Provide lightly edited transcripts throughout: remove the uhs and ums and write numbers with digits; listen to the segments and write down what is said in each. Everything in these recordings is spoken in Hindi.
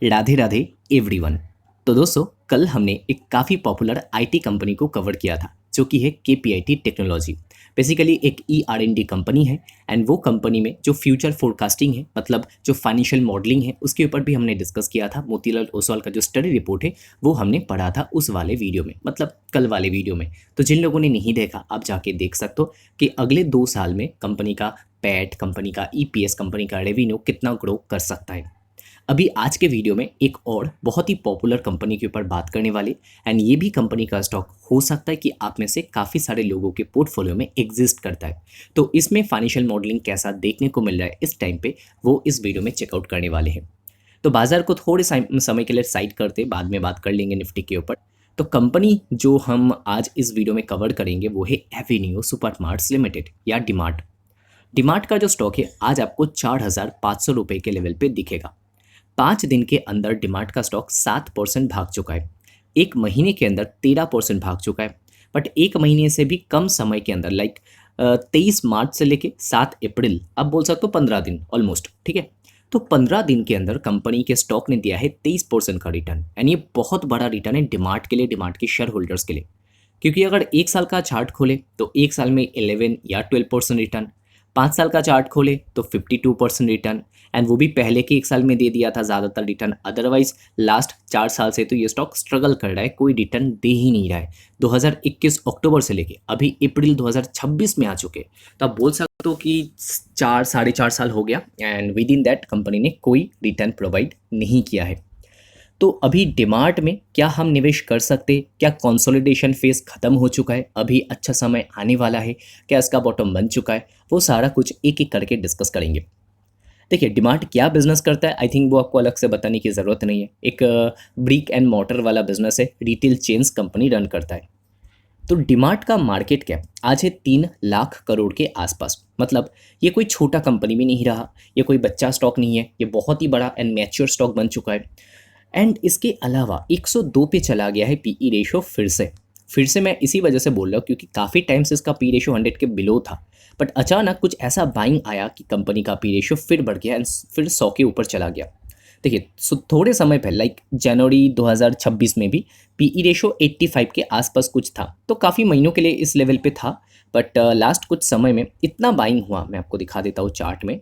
राधे राधे एवरीवन। तो दोस्तों, कल हमने एक काफ़ी पॉपुलर आईटी कंपनी को कवर किया था जो कि है केपीआईटी टेक्नोलॉजी। बेसिकली एक ई-आर-एन-डी कंपनी है एंड वो कंपनी में जो फ्यूचर फोरकास्टिंग है, मतलब जो फाइनेंशियल मॉडलिंग है, उसके ऊपर भी हमने डिस्कस किया था। मोतीलाल ओसवाल का जो स्टडी रिपोर्ट है वो हमने पढ़ा था उस वाले वीडियो में, मतलब कल वाले वीडियो में। तो जिन लोगों ने नहीं देखा, आप जाके देख सकते हो कि अगले 2 साल में कंपनी का पैट, कंपनी का ईपीएस, कंपनी का रेवेन्यू कितना ग्रो कर सकता है। अभी आज के वीडियो में एक और बहुत ही पॉपुलर कंपनी के ऊपर बात करने वाले, एंड ये भी कंपनी का स्टॉक हो सकता है कि आप में से काफ़ी सारे लोगों के पोर्टफोलियो में एग्जिस्ट करता है। तो इसमें फाइनेंशियल मॉडलिंग कैसा देखने को मिल रहा है इस टाइम पे, वो इस वीडियो में चेकआउट करने वाले हैं। तो बाजार को थोड़े समय के लिए साइड करते, बाद में बात कर लेंगे निफ्टी के ऊपर। तो कंपनी जो हम आज इस वीडियो में कवर करेंगे वो है एवेन्यू सुपरमार्ट्स लिमिटेड या डीमार्ट। डीमार्ट का जो स्टॉक है आज आपको 4,500 रुपये के लेवल पे दिखेगा। 5 दिन के अंदर डीमार्ट का स्टॉक 7% भाग चुका है। एक महीने के अंदर 13% भाग चुका है। बट एक महीने से भी कम समय के अंदर, लाइक 23 मार्च से लेके 7 अप्रैल, आप बोल सकते हो 15 दिन ऑलमोस्ट, ठीक है। तो 15 दिन के अंदर कंपनी के स्टॉक ने दिया है 23% का रिटर्न, एंड ये बहुत बड़ा रिटर्न है डीमार्ट के लिए, डीमार्ट के शेयर होल्डर्स के लिए। क्योंकि अगर एक साल का चार्ट खोले तो एक साल में 11 या 12% रिटर्न, 5 साल का चार्ट खोले तो 52% रिटर्न, एंड वो भी पहले के एक साल में दे दिया था ज़्यादातर रिटर्न। अदरवाइज लास्ट 4 साल से तो ये स्टॉक स्ट्रगल कर रहा है, कोई रिटर्न दे ही नहीं रहा है। 2021 अक्टूबर से लेके अभी अप्रैल 2026 में आ चुके, तो आप बोल सकते हो कि 4 साढ़े 4 साल हो गया, and with in that company ने कोई रिटर्न प्रोवाइड नहीं किया है। तो अभी डीमार्ट में क्या हम निवेश कर सकते? क्या कंसोलिडेशन फेज खत्म हो चुका है, अभी अच्छा समय आने वाला है, क्या इसका बॉटम बन चुका है? वो सारा कुछ एक एक करके डिस्कस करेंगे। देखिए, डीमार्ट क्या बिजनेस करता है, आई थिंक वो आपको अलग से बताने की ज़रूरत नहीं है। एक ब्रिक एंड मोटर वाला बिजनेस है, रिटेल चेन्स कंपनी रन करता है। तो डीमार्ट का मार्केट कैप आज है 3 लाख करोड़ के आसपास। मतलब ये कोई छोटा कंपनी भी नहीं रहा, ये कोई बच्चा स्टॉक नहीं है, ये बहुत ही बड़ा एंड मैच्योर स्टॉक बन चुका है। एंड इसके अलावा 102 पे चला गया है पीई रेशो। फिर से मैं इसी वजह से बोल रहा हूँ क्योंकि काफ़ी टाइम से इसका पी रेशो 100 के बिलो था, बट अचानक कुछ ऐसा बाइंग आया कि कंपनी का पी रेशो फिर बढ़ गया एंड फिर 100 के ऊपर चला गया। देखिए, थोड़े समय पहले, लाइक जनवरी 2026 में भी पीई रेशो 85 के आसपास कुछ था, तो काफ़ी महीनों के लिए इस लेवल पे था। बट लास्ट कुछ समय में इतना बाइंग हुआ, मैं आपको दिखा देता हूँ चार्ट में।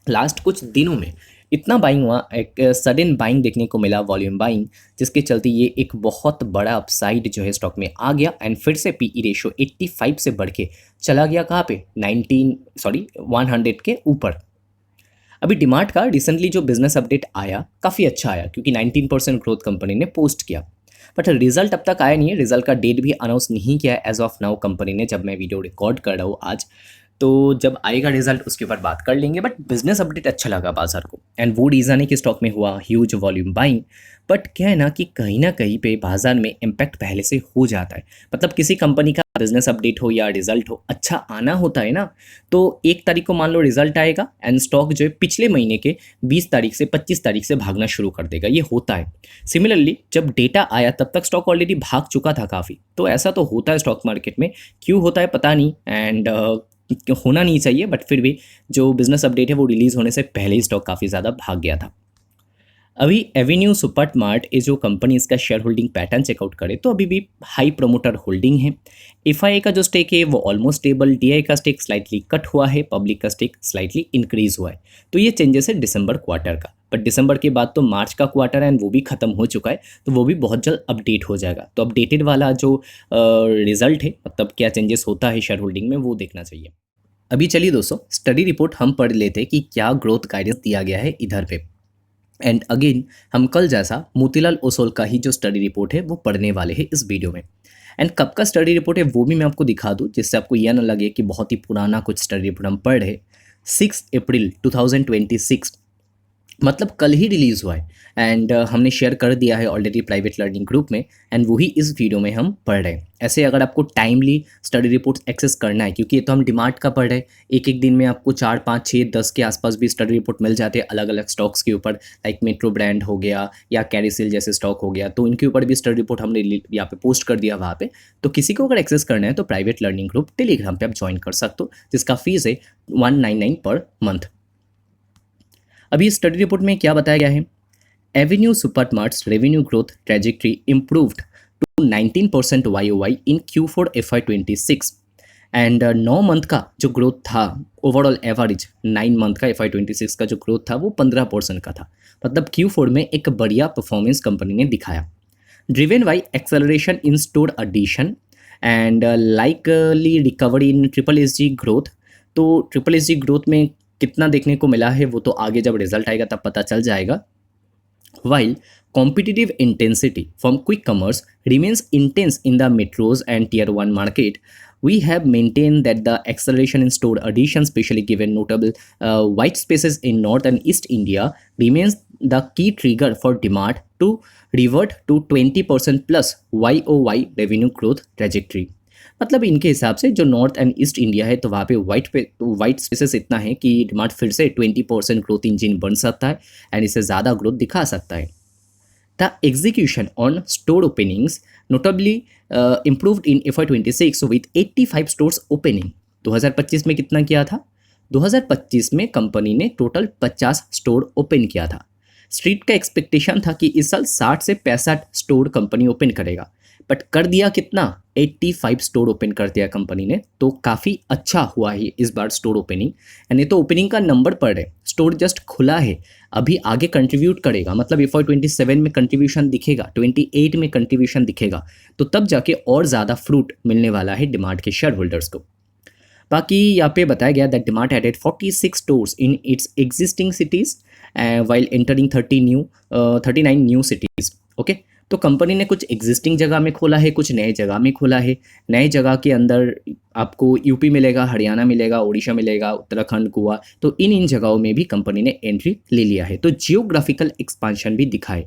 लास्ट कुछ दिनों में इतना बाइंग हुआ, एक सडन बाइंग देखने को मिला, वॉल्यूम बाइंग, जिसके चलते ये एक बहुत बड़ा अपसाइड जो है स्टॉक में आ गया, एंड फिर से पीई रेशो 85 से बढ़ के चला गया कहाँ पे, 100 के ऊपर। अभी डीमार्ट का रिसेंटली जो बिजनेस अपडेट आया काफ़ी अच्छा आया, क्योंकि 19% ग्रोथ कंपनी ने पोस्ट किया। बट रिजल्ट अब तक आया नहीं है, रिजल्ट का डेट भी अनाउंस नहीं किया है एज ऑफ नाउ कंपनी ने, जब मैं वीडियो रिकॉर्ड कर रहा हूँ आज। तो जब आएगा रिजल्ट उसके ऊपर बात कर लेंगे। बट बिजनेस अपडेट अच्छा लगा बाजार को, एंड वो रीज़न है कि स्टॉक में हुआ ह्यूज वॉल्यूम बाइंग। बट क्या है ना कि कहीं ना कहीं पे बाजार में इम्पैक्ट पहले से हो जाता है। मतलब किसी कंपनी का बिजनेस अपडेट हो या रिजल्ट हो, अच्छा आना होता है ना, तो 1 तारीख को मान लो रिजल्ट आएगा एंड स्टॉक जो है पिछले महीने के 20 तारीख से 25 तारीख से भागना शुरू कर देगा, ये होता है। सिमिलरली जब डेटा आया तब तक स्टॉक ऑलरेडी भाग चुका था काफ़ी, तो ऐसा तो होता है स्टॉक मार्केट में। क्यों होता है पता नहीं, एंड होना नहीं चाहिए, बट फिर भी जो बिजनेस अपडेट है वो रिलीज़ होने से पहले ही स्टॉक काफ़ी ज़्यादा भाग गया था। अभी एवेन्यू सुपरमार्ट ये जो कंपनी, इसका शेयर होल्डिंग पैटर्न चेकआउट करे तो अभी भी हाई प्रमोटर होल्डिंग है। एफआईआई का जो स्टेक है वो ऑलमोस्ट स्टेबल, डीआई का स्टेक स्लाइटली कट हुआ है, पब्लिक का स्टेक स्लाइटली इंक्रीज हुआ है। तो ये चेंजेस है दिसंबर क्वार्टर का, बट दिसंबर के बाद तो मार्च का क्वार्टर है एंड वो भी खत्म हो चुका है, तो वो भी बहुत जल्द अपडेट हो जाएगा। तो अपडेटेड वाला जो रिजल्ट है, मतलब क्या चेंजेस होता है शेयर होल्डिंग में, वो देखना चाहिए। अभी चलिए दोस्तों, स्टडी रिपोर्ट हम पढ़ लेते कि क्या ग्रोथ गाइडेंस दिया गया है इधर पे। एंड अगेन हम कल जैसा मोतीलाल ओसवाल का ही जो स्टडी रिपोर्ट है वो पढ़ने वाले हैं इस वीडियो में। एंड कब का स्टडी रिपोर्ट है वो भी मैं आपको दिखा दूँ, जिससे आपको यह ना लगे कि बहुत ही पुराना कुछ स्टडी रिपोर्ट हम पढ़ रहे। 6 अप्रैल 2026, मतलब कल ही रिलीज़ हुआ है, एंड हमने शेयर कर दिया है ऑलरेडी प्राइवेट लर्निंग ग्रुप में, एंड वही इस वीडियो में हम पढ़ रहे हैं। ऐसे अगर आपको टाइमली स्टडी रिपोर्ट एक्सेस करना है, क्योंकि ये तो हम डीमार्ट का पढ़ रहे हैं, एक एक दिन में आपको 4 5 6 10 के आसपास भी स्टडी रिपोर्ट मिल जाते हैं अलग अलग स्टॉक्स के ऊपर, लाइक मेट्रो ब्रांड हो गया या कैरिसिल जैसे स्टॉक हो गया, तो इनके ऊपर भी स्टडी रिपोर्ट हमने यहाँ पे पोस्ट कर दिया वहाँ पे। तो किसी को अगर एक्सेस करना है तो प्राइवेट लर्निंग ग्रुप टेलीग्राम पे आप ज्वाइन कर सकते हो, जिसका फीस है 199 पर मंथ। अभी स्टडी रिपोर्ट में क्या बताया गया है, Avenue Supermart's revenue growth trajectory improved to 19% YOY in Q4 FY26 and 9 month का जो ग्रोथ था ओवरऑल एवरेज 9 मंथ का FY26 का जो ग्रोथ था वो 15% का था। मतलब Q4 में एक बढ़िया परफॉर्मेंस कंपनी ने दिखाया, driven by acceleration in store addition and likely recovery in triple S G growth. तो ट्रिपल एस जी ग्रोथ में कितना देखने को मिला है वो तो आगे जब रिजल्ट आएगा तब पता चल जाएगा। While competitive intensity from quick commerce remains intense in the metros and tier 1 market, we have maintained that the acceleration in store addition, especially given notable white spaces in North and East India, remains the key trigger for demand to revert to 20% plus YOY revenue growth trajectory. मतलब इनके हिसाब से जो नॉर्थ एंड ईस्ट इंडिया है तो वहाँ पे वाइट स्पेसेस इतना है कि डिमांड फिर से 20% ग्रोथ इंजिन बन सकता है एंड इससे ज़्यादा ग्रोथ दिखा सकता है। The execution on store openings notably improved in FY26 with 85 stores opening. 2025 में कितना किया था? 2025 में कंपनी ने टोटल 50 स्टोर ओपन किया था। स्ट्रीट का एक्सपेक्टेशन था कि इस साल 60 से 65 स्टोर कंपनी ओपन करेगा, बट कर दिया कितना? 85 स्टोर ओपन कर दिया कंपनी ने। तो काफ़ी अच्छा हुआ है इस बार स्टोर ओपनिंग। यानी तो ओपनिंग का नंबर पड़ रहा है, स्टोर जस्ट खुला है, अभी आगे कंट्रीब्यूट करेगा। मतलब FY27 में कंट्रीब्यूशन दिखेगा, 28 में कंट्रीब्यूशन दिखेगा, तो तब जाके और ज़्यादा फ्रूट मिलने वाला है डिमार्ट के शेयर होल्डर्स को। बाकी यहाँ पे बताया गया that DMart added 46 stores in its existing cities while entering 39 new cities. Okay, तो कंपनी ने कुछ एग्जिस्टिंग जगह में खोला है, कुछ नए जगह में खोला है। नए जगह के अंदर आपको यूपी मिलेगा, हरियाणा मिलेगा, उड़ीसा मिलेगा, उत्तराखंड, गोवा, तो इन जगहों में भी कंपनी ने एंट्री ले लिया है। तो जियोग्राफिकल एक्सपांशन भी दिखाए।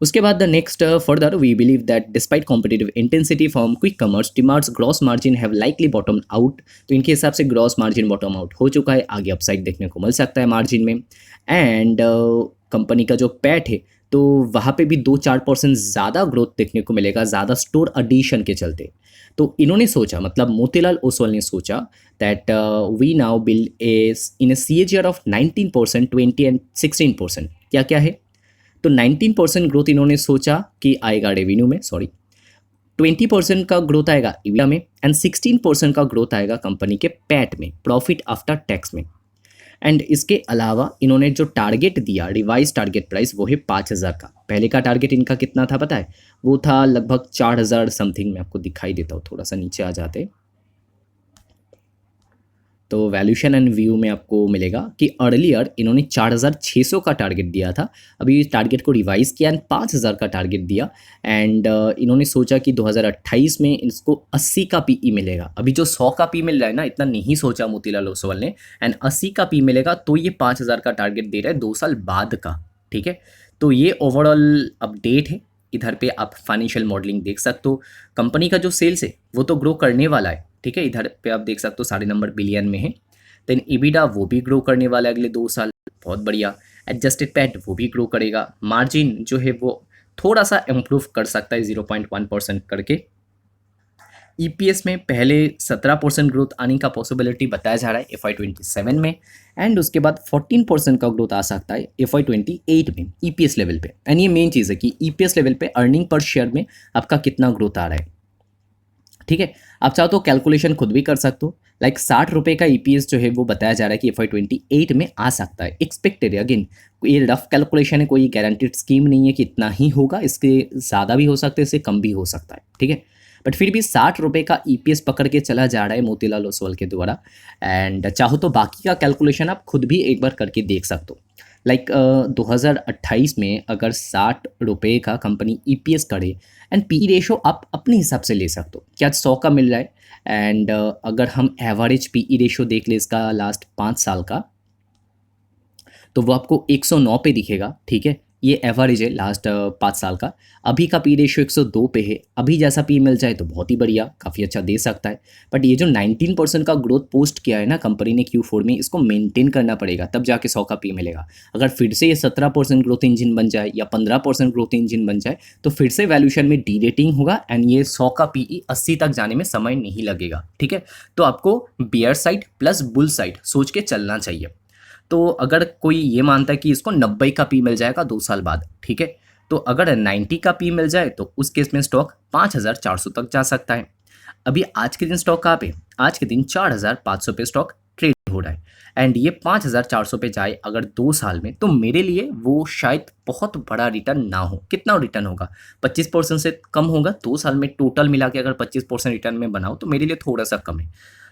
उसके बाद the next further we believe that despite competitive intensity from quick commerce demands gross margin have likely bottom out. तो इनके हिसाब से ग्रॉस मार्जिन बॉटम आउट हो चुका है, आगे अपसाइड देखने को मिल सकता है मार्जिन में। एंड कंपनी का जो पैट है तो वहाँ पे भी 2-4% ज़्यादा ग्रोथ देखने को मिलेगा, ज़्यादा स्टोर एडिशन के चलते। तो इन्होंने सोचा, मतलब मोतीलाल ओसवाल ने सोचा that we now build in a CAGR of 19%, 20 and 16%। क्या क्या है? तो 19% ग्रोथ इन्होंने सोचा कि आएगा रेवेन्यू में, 20% का ग्रोथ आएगा EBITDA में एंड 16% का ग्रोथ आएगा कंपनी के पैट में, प्रॉफिट आफ्टर टैक्स में। एंड इसके अलावा इन्होंने जो टारगेट दिया, रिवाइज टारगेट प्राइस, वो है 5,000 का। पहले का टारगेट इनका कितना था पता है? वो था लगभग 4,000 समथिंग। मैं आपको दिखाई देता हूँ, थोड़ा सा नीचे आ जाते तो वैल्यूशन एंड व्यू में आपको मिलेगा कि अर्लियर इन्होंने 4,600 का टारगेट दिया था, अभी टारगेट को रिवाइज किया एंड 5,000 का टारगेट दिया। एंड इन्होंने सोचा कि 2028 में इसको 80 का PE मिलेगा। अभी जो 100 का PE मिल रहा है ना, इतना नहीं सोचा मोतीलाल ओसवाल ने, एंड 80 का PE मिलेगा, तो ये 5,000 का टारगेट दे रहा है 2 साल बाद का। ठीक है, तो ये ओवरऑल अपडेट है। इधर पे आप फाइनेंशियल मॉडलिंग देख सकते हो। कंपनी का जो सेल्स है वो तो ग्रो करने वाला है, ठीक है, इधर पे आप देख सकते हो 9.5 बिलियन में है। देन EBITDA वो भी ग्रो करने वाला है अगले 2 साल, बहुत बढ़िया। एडजस्टेड पैट वो भी ग्रो करेगा। मार्जिन जो है वो थोड़ा सा इम्प्रूव कर सकता है 0.1% करके। EPS में पहले 17% ग्रोथ आने का पॉसिबिलिटी बताया जा रहा है FY27 में, एंड उसके बाद 14% का ग्रोथ आ सकता है FY28 में EPS लेवल पे। एंड ये मेन चीज़ है कि EPS लेवल पे अर्निंग पर शेयर में आपका कितना ग्रोथ आ रहा है। ठीक है, आप चाहो तो कैलकुलेशन खुद भी कर सकते हो। लाइक 60 रुपये का EPS जो है वो बताया जा रहा है कि FY28 में आ सकता है, एक्सपेक्टेड है। अगेन ये रफ कैलकुलेशन है, कोई गारंटीड स्कीम नहीं है कि इतना ही होगा, इसके ज़्यादा भी हो सकता है, इससे कम भी हो सकता है। ठीक है, बट फिर भी 60 रुपये का EPS पकड़ के चला जा रहा है मोतीलाल ओसवाल के द्वारा। एंड चाहो तो बाकी का कैलकुलेशन आप खुद भी एक बार करके देख सकते हो। लाइक 2028 में अगर 60 रुपये का कंपनी EPS करे एंड PE रेशो आप अपने हिसाब से ले सकते हो कि आज 100 का मिल रहा है। एंड अगर हम एवरेज PE रेशो देख ले इसका लास्ट 5 साल का, तो वो आपको 109 पे दिखेगा। ठीक है, ये एवरेज है लास्ट 5 साल का। अभी का PE रेशियो 102 पे है। अभी जैसा PE मिल जाए तो बहुत ही बढ़िया, काफ़ी अच्छा दे सकता है। बट ये जो 19% का ग्रोथ पोस्ट किया है ना कंपनी ने Q4 में, इसको मेंटेन करना पड़ेगा, तब जाके 100 का PE मिलेगा। अगर फिर से ये 17% ग्रोथ इंजन बन जाए या 15% ग्रोथ इंजन बन जाए तो फिर से वैल्यूशन में डी-रेटिंग होगा एंड ये 100 का PE 80 तक जाने में समय नहीं लगेगा। ठीक है, तो आपको bear side plus bull side सोच के चलना चाहिए। तो अगर कोई ये मानता है कि इसको 90 का पी मिल जाएगा 2 साल बाद, ठीक है, तो अगर 90 का पी मिल जाए तो उस केस में स्टॉक 5,400 तक जा सकता है। अभी आज के दिन स्टॉक कहाँ पे, आज के दिन 4,500 पे स्टॉक ट्रेड हो रहा है एंड ये 5,400 पे जाए अगर 2 साल में, तो मेरे लिए वो शायद बहुत बड़ा रिटर्न ना हो। कितना रिटर्न होगा, 25% से कम होगा 2 साल में। टोटल मिला के अगर 25% रिटर्न में बनाओ तो मेरे लिए थोड़ा सा कम है।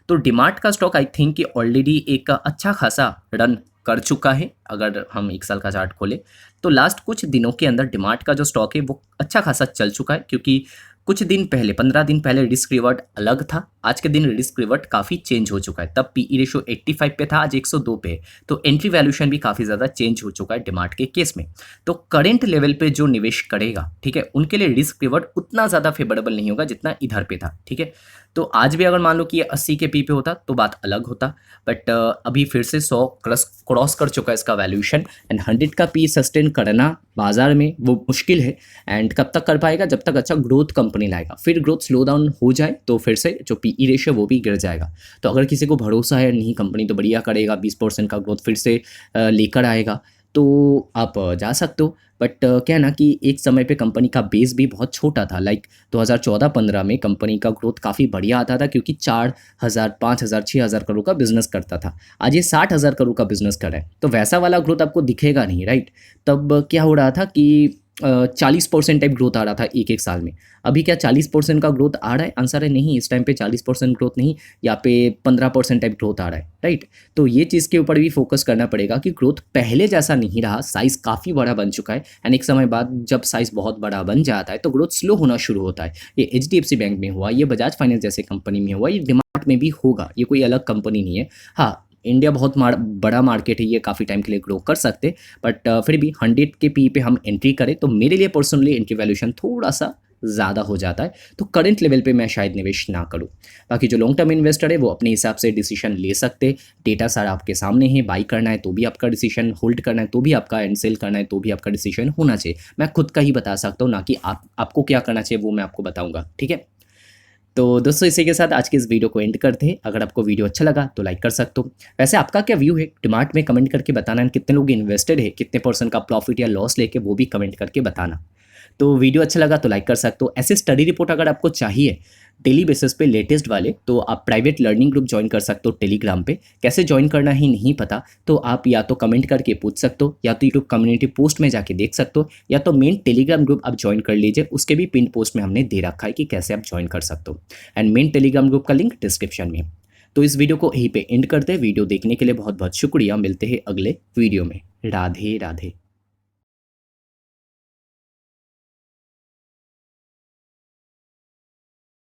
तो डीमार्ट का स्टॉक आई थिंक कि ऑलरेडी एक अच्छा खासा रन कर चुका है। अगर हम 1 साल का चार्ट खोले तो लास्ट कुछ दिनों के अंदर डीमार्ट का जो स्टॉक है वो अच्छा खासा चल चुका है, क्योंकि कुछ दिन पहले 15 दिन पहले रिस्क रिवर्ट अलग था, आज के दिन रिस्क रिवर्ट काफ़ी चेंज हो चुका है। तब पीई रेशो 85 पे था, आज 102 पे है। तो एंट्री वैल्यूएशन भी काफ़ी ज़्यादा चेंज हो चुका है डीमार्ट के केस में। तो करेंट लेवल पे जो निवेश करेगा, ठीक है, उनके लिए रिस्क रिवर्ट उतना ज़्यादा फेवरेबल नहीं होगा जितना इधर पे था, ठीक है। तो आज भी अगर मान लो कि ये 80 के पी पे होता तो बात अलग होता, बट अभी फिर से 100 क्रॉस कर चुका है इसका वैल्यूएशन एंड 100 का पी सस्टेन करना बाजार में वो मुश्किल है। एंड कब तक कर पाएगा, जब तक अच्छा ग्रोथ कंपनी लाएगा। फिर ग्रोथ स्लो डाउन हो जाए तो फिर से जो पीई रेशियो वो भी गिर जाएगा। तो अगर किसी को भरोसा है नहीं कंपनी तो बढ़िया करेगा, 20% का ग्रोथ फिर से लेकर आएगा, तो आप जा सकते हो। बट क्या है ना कि एक समय पे कंपनी का बेस भी बहुत छोटा था। लाइक 2014-15 में कंपनी का ग्रोथ काफ़ी बढ़िया आता था, क्योंकि 4,000, 5,000, 6,000 करोड़ का बिजनेस करता था। आज ये 60,000 करोड़ का बिजनेस कर रहा है, तो वैसा वाला ग्रोथ आपको दिखेगा नहीं, राइट। तब क्या हो रहा था कि 40% टाइप ग्रोथ आ रहा था एक एक साल में। अभी क्या 40% का ग्रोथ आ रहा है, आंसर है नहीं। इस टाइम पे 40% ग्रोथ नहीं, यहाँ पे 15% टाइप ग्रोथ आ रहा है, राइट। तो ये चीज़ के ऊपर भी फोकस करना पड़ेगा कि ग्रोथ पहले जैसा नहीं रहा, साइज़ काफ़ी बड़ा बन चुका है एंड एक समय बाद जब साइज़ बहुत बड़ा बन जाता है तो ग्रोथ स्लो होना शुरू होता है। ये HDFC बैंक में हुआ, ये बजाज फाइनेंस जैसे कंपनी में हुआ, ये डीमार्ट में भी होगा। ये कोई अलग कंपनी नहीं है। हाँ, इंडिया बहुत बड़ा मार्केट है, ये काफ़ी टाइम के लिए ग्रो कर सकते, बट फिर भी 100 के पी पे हम एंट्री करें तो मेरे लिए पर्सनली एंट्री वैल्यूएशन थोड़ा सा ज़्यादा हो जाता है। तो करंट लेवल पे मैं शायद निवेश ना करूं। बाकी जो लॉन्ग टर्म इन्वेस्टर है वो अपने हिसाब से डिसीजन ले सकते। डेटा सारा आपके सामने है, बाई करना है तो भी आपका डिसीजन, होल्ड करना है तो भी आपका, एंड सेल करना है तो भी आपका डिसीजन होना चाहिए। मैं खुद का ही बता सकता हूँ, ना कि आपको क्या करना चाहिए वो मैं आपको बताऊँगा, ठीक है। तो दोस्तों इसी के साथ आज की इस वीडियो को एंड करते हैं। अगर आपको वीडियो अच्छा लगा तो लाइक कर सकते हो। वैसे आपका क्या व्यू है डीमार्ट में कमेंट करके बताना, कितने लोग इन्वेस्टेड है, कितने % का प्रॉफिट या लॉस लेके, वो भी कमेंट करके बताना। तो वीडियो अच्छा लगा तो लाइक कर सकते हो। ऐसे स्टडी रिपोर्ट अगर आपको चाहिए डेली बेसिस पे लेटेस्ट वाले, तो आप प्राइवेट लर्निंग ग्रुप ज्वाइन कर सकते हो टेलीग्राम पे। कैसे ज्वाइन करना ही नहीं पता तो आप या तो कमेंट करके पूछ सकते हो, या तो यूट्यूब कम्युनिटी पोस्ट में जाके देख सकते हो, या तो मेन टेलीग्राम ग्रुप आप ज्वाइन कर लीजिए। उसके भी पिन पोस्ट में हमने दे रखा है कि कैसे आप ज्वाइन कर सकते हो, एंड मेन टेलीग्राम ग्रुप का लिंक डिस्क्रिप्शन में। तो इस वीडियो को यहीं पे एंड करते हैं। वीडियो देखने के लिए बहुत बहुत शुक्रिया। मिलते हैं अगले वीडियो में। राधे राधे।